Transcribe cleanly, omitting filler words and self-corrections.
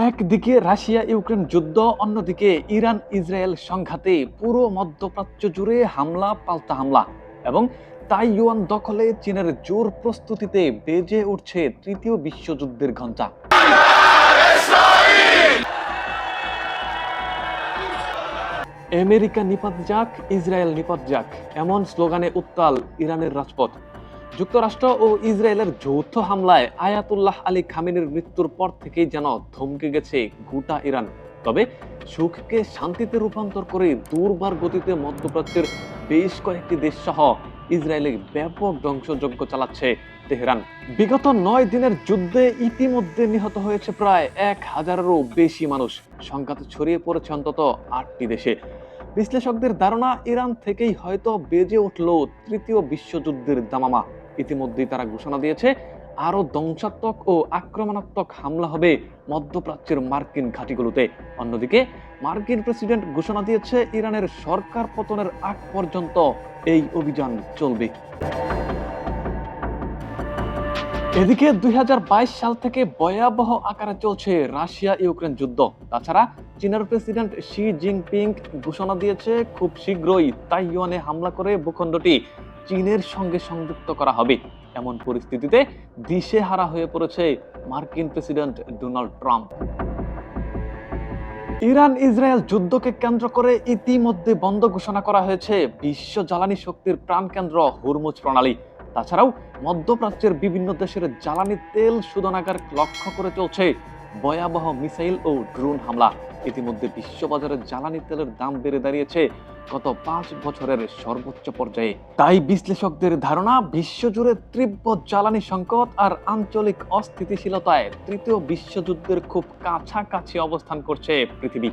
একদিকে Russia Ukraine যুদ্ধ, অন্যদিকে ইরান ইসরায়েল সংঘাতে পুরো মধ্যপ্রাচ্য জুড়ে হামলা পাল্টা হামলা এবং তাইওয়ান দখলে চীনের জোর প্রস্তুতিতে বেজে উঠছে তৃতীয় বিশ্বযুদ্ধের ঘণ্টা। আমেরিকা নিপাত যাক, ইসরায়েল নিপাত যাক, এমন স্লোগানে উত্তাল ইরানের রাজপথ। যুক্তরাষ্ট্র ও ইসরায়েলের যৌথ হামলায় আয়াতুল্লাহ আলী খামেনির মৃত্যুর পর থেকেই যেন থমকে গেছে গোটা ইরান। তবে সুখকে শান্তিতে রূপান্তর করে দুর্বার গতিতে মধ্যপ্রাচ্যের বেশ কয়েকটি দেশ সহ ইসরায়েলে ব্যাপক ধ্বংসযজ্ঞ চালাচ্ছে তেহরান। বিগত 9 দিনের যুদ্ধে ইতিমধ্যে নিহত হয়েছে প্রায় 1000-এরও বেশি মানুষ। সংঘাত ছড়িয়ে পড়েছে অন্তত 8টি দেশে। বিশ্লেষকদের ধারণা, ইরান থেকেই হয়তো বেজে উঠল তৃতীয় বিশ্বযুদ্ধের দামামা। ইতিমধ্যেই তারা ঘোষণা দিয়েছে আরো ধ্বংসাত্মক ও আক্রমণাত্মক হামলা হবে মধ্যপ্রাচ্যের মার্কিন ঘাঁটিগুলোতে। অন্যদিকে মার্কিন প্রেসিডেন্ট ঘোষণা দিয়েছে ইরানের সরকার পতনের আগ পর্যন্ত এই অভিযান চলবে। এদিকে 2022 সাল থেকে ভয়াবহ আকারে চলছে রাশিয়া ইউক্রেন যুদ্ধ। তাছাড়া চীনের প্রেসিডেন্ট শি জিনপিং ঘোষণা দিয়েছে খুব শীঘ্রই তাইওয়ানে হামলা করে ভূখণ্ডটি চীনের সঙ্গে সংযুক্ত করা হবে। এমন পরিস্থিতিতে দিশেহারা হয়ে পড়েছে মার্কিন president Donald Trump. Iran Israel যুদ্ধকে কেন্দ্র করে ইতিমধ্যে বন্ধ ঘোষণা করা হয়েছে বিশ্ব জ্বালানি শক্তির প্রাণকেন্দ্র হরমুজ প্রণালী। তাছাড়াও মধ্যপ্রাচ্যের বিভিন্ন দেশের জ্বালানি তেল শোধনাগার লক্ষ্য করে চলছে ভয়াবহ মিসাইল ও ড্রোন হামলা। ইতিমধ্যে বিশ্ববাজারে জ্বালানি তেলের দাম বেড়ে দাঁড়িয়েছে গত 5 বছরের সর্বোচ্চ পর্যায়ে। তাই বিশ্লেষকদের ধারণা, বিশ্বজুড়ে তীব্র জ্বালানি সংকট আর আঞ্চলিক অস্থিতিশীলতায় তৃতীয় বিশ্বযুদ্ধের খুব কাছাকাছি অবস্থান করছে পৃথিবী।